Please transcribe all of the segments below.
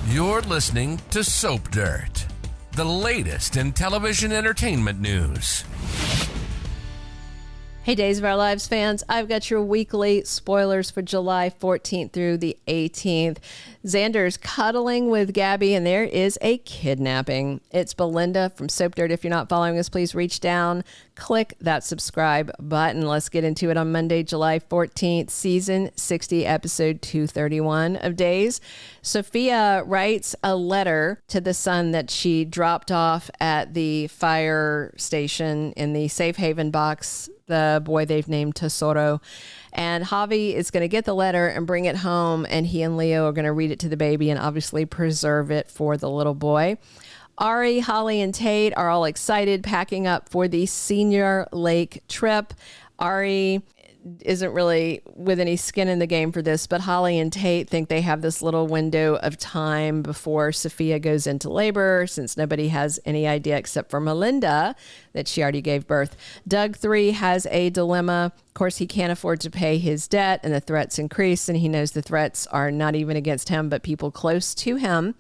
You're listening to Soap Dirt, the latest in television entertainment news. Hey, Days of Our Lives fans, I've got your weekly spoilers for July 14th through the 18th. Xander's cuddling with Gabi, and there is a kidnapping. It's Belinda from Soap Dirt. If you're not following us, please reach down, click that subscribe button. Let's get into it on Monday, July 14th, season 60, episode 231 of Days. Sophia writes a letter to the son that she dropped off at the fire station in the safe haven box, the boy they've named Tesoro. And Javi is going to get the letter and bring it home, and he and Leo are going to read it to the baby and obviously preserve it for the little boy. Ari, Holly, and Tate are all excited, packing up for the senior lake trip. Ari isn't really with any skin in the game for this, but Holly and Tate think they have this little window of time before Sophia goes into labor, since nobody has any idea except for Melinda that she already gave birth. Doug 3 has a dilemma. Of course, he can't afford to pay his debt, and the threats increase, and he knows the threats are not even against him, but people close to him.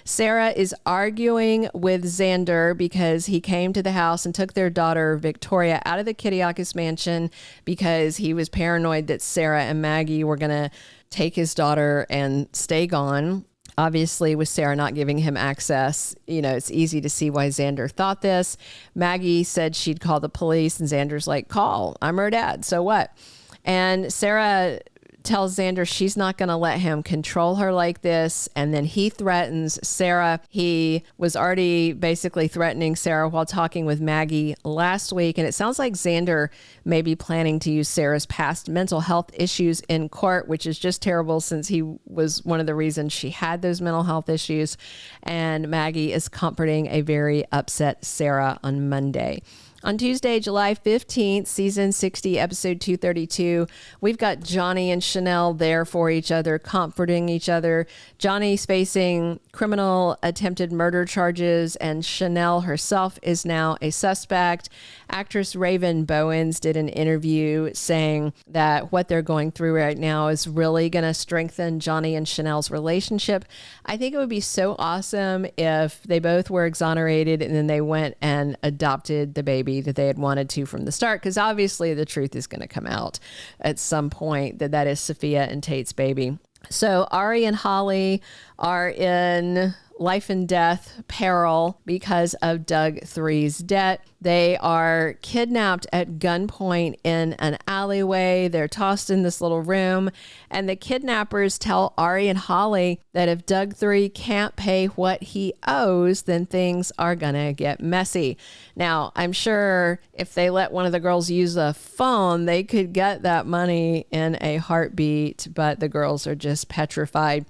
Sarah is arguing with Xander because he came to the house and took their daughter, Victoria, out of the Kiriakis mansion because he was paranoid that Sarah and Maggie were going to take his daughter and stay gone. Obviously, with Sarah not giving him access, it's easy to see why Xander thought this. Maggie said she'd call the police, and Xander's like, call. I'm her dad. So what? And Sarah tells Xander she's not going to let him control her like this. And then he threatens Sarah. He was already basically threatening Sarah while talking with Maggie last week. And it sounds like Xander may be planning to use Sarah's past mental health issues in court, which is just terrible since he was one of the reasons she had those mental health issues. And Maggie is comforting a very upset Sarah on Monday. On Tuesday, July 15th, season 60, episode 232, we've got Johnny and Chanel there for each other, comforting each other. Johnny's facing criminal attempted murder charges, and Chanel herself is now a suspect. Actress Raven Bowens did an interview saying that what they're going through right now is really going to strengthen Johnny and Chanel's relationship. I think it would be so awesome if they both were exonerated and then they went and adopted the baby that they had wanted to from the start, because obviously the truth is going to come out at some point that is Sophia and Tate's baby. So Ari and Holly are in life and death peril because of Doug 3's debt. They are kidnapped at gunpoint in an alleyway. They're tossed in this little room, and the kidnappers tell Ari and Holly that if Doug 3 can't pay what he owes, then things are gonna get messy. Now, I'm sure if they let one of the girls use a phone, they could get that money in a heartbeat, but the girls are just petrified.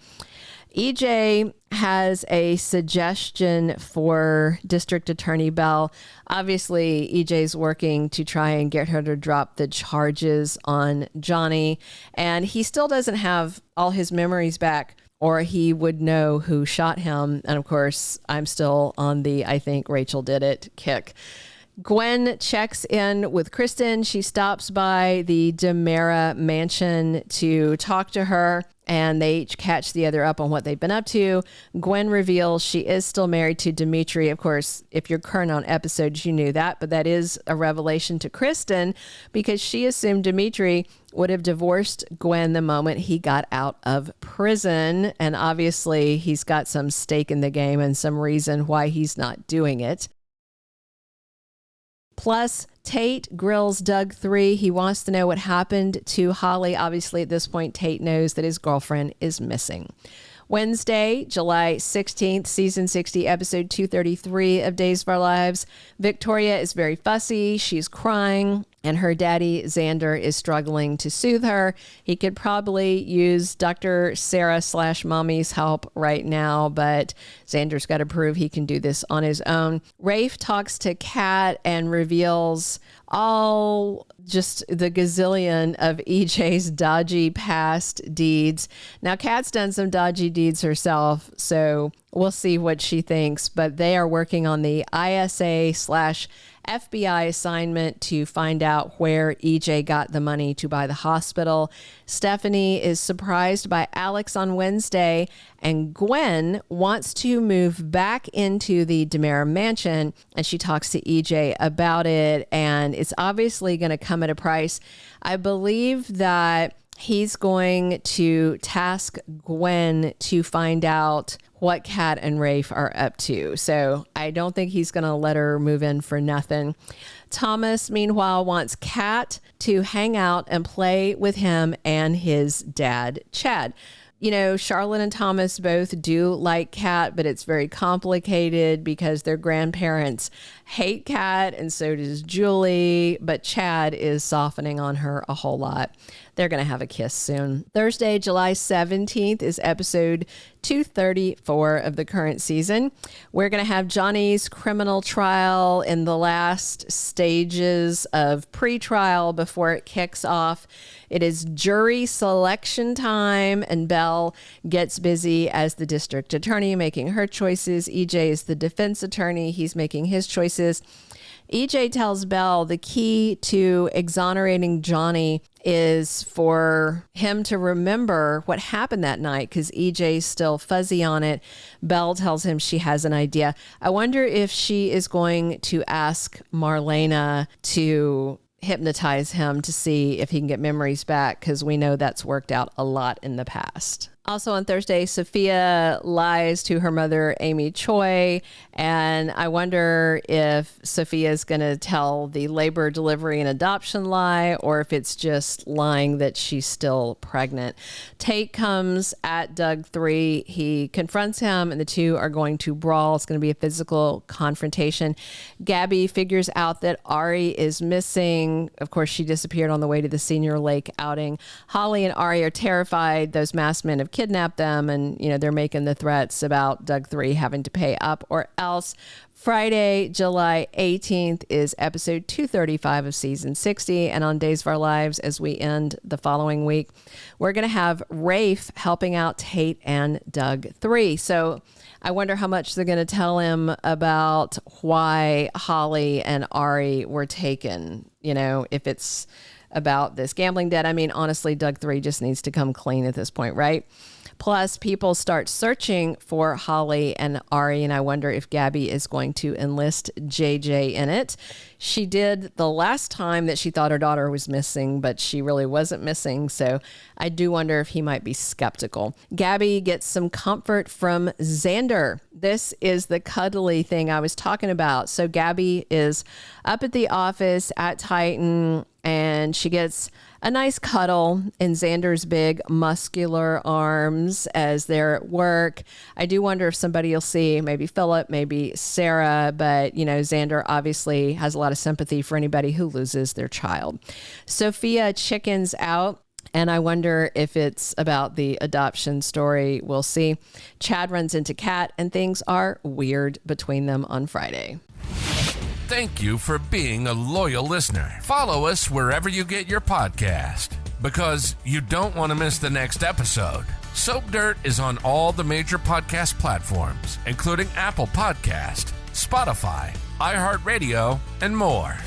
EJ has a suggestion for District Attorney Bell. Obviously, EJ's working to try and get her to drop the charges on Johnny, and he still doesn't have all his memories back, or he would know who shot him. And of course, I'm still on the I think Rachel did it kick. Gwen checks in with Kristen. She stops by the DiMera mansion to talk to her, and they each catch the other up on what they've been up to. Gwen reveals she is still married to Dimitri. Of course, if you're current on episodes, you knew that, but that is a revelation to Kristen because she assumed Dimitri would have divorced Gwen the moment he got out of prison. And obviously, he's got some stake in the game and some reason why he's not doing it. Plus, Tate grills Doug 3. He wants to know what happened to Holly. Obviously, at this point, Tate knows that his girlfriend is missing. Wednesday, July 16th, season 60, episode 233 of Days of Our Lives. Victoria is very fussy. She's crying, and her daddy, Xander, is struggling to soothe her. He could probably use Dr. Sarah/Mommy's help right now, but Xander's got to prove he can do this on his own. Rafe talks to Kat and reveals all just the gazillion of EJ's dodgy past deeds. Now, Kat's done some dodgy deeds herself, so we'll see what she thinks, but they are working on the ISA/ FBI assignment to find out where EJ got the money to buy the hospital. Stephanie is surprised by Alex on Wednesday, and Gwen wants to move back into the DiMera mansion, and she talks to EJ about it, and it's obviously going to come at a price. I believe that he's going to task Gwen to find out what Kat and Rafe are up to. So I don't think he's going to let her move in for nothing. Thomas, meanwhile, wants Kat to hang out and play with him and his dad, Chad. You know, Charlotte and Thomas both do like Kat, but it's very complicated because their grandparents hate Kat, and so does Julie, but Chad is softening on her a whole lot. They're going to have a kiss soon. Thursday, July 17th is episode 234 of the current season. We're going to have Johnny's criminal trial in the last stages of pre-trial before it kicks off. It is jury selection time, and Belle gets busy as the district attorney making her choices. EJ is the defense attorney. He's making his choices. EJ tells Belle the key to exonerating Johnny is for him to remember what happened that night, because EJ's still fuzzy on it. Belle tells him she has an idea. I wonder if she is going to ask Marlena to hypnotize him to see if he can get memories back, because we know that's worked out a lot in the past. Also on Thursday, Sophia lies to her mother, Amy Choi, and I wonder if Sophia is going to tell the labor, delivery, and adoption lie, or if it's just lying that she's still pregnant. Tate comes at Doug 3. He confronts him, and the two are going to brawl. It's going to be a physical confrontation. Gabi figures out that Ari is missing. Of course, she disappeared on the way to the Senior Lake outing. Holly and Ari are terrified. Those masked men have kidnapped them, and they're making the threats about Doug 3 having to pay up or else. Friday, July 18th is episode 235 of season 60, and on Days of Our Lives, as we end the following week, we're going to have Rafe helping out Tate and Doug 3. So I wonder how much they're going to tell him about why Holly and Ari were taken, if it's about this gambling debt. I mean, honestly, Doug 3 just needs to come clean at this point, right? Plus, people start searching for Holly and Ari, and I wonder if Gabi is going to enlist JJ in it. She did the last time that she thought her daughter was missing, but she really wasn't missing, so I do wonder if he might be skeptical. Gabi gets some comfort from Xander. This is the cuddly thing I was talking about. So Gabi is up at the office at Titan, and she gets a nice cuddle in Xander's big muscular arms as they're at work. I do wonder if somebody will see, maybe Philip, maybe Sarah, but Xander obviously has a lot of sympathy for anybody who loses their child. Sophia chickens out, and I wonder if it's about the adoption story. We'll see. Chad runs into Kat, and things are weird between them on Friday. Thank you for being a loyal listener. Follow us wherever you get your podcast, because you don't want to miss the next episode. Soap Dirt is on all the major podcast platforms, including Apple Podcast, Spotify, iHeartRadio, and more.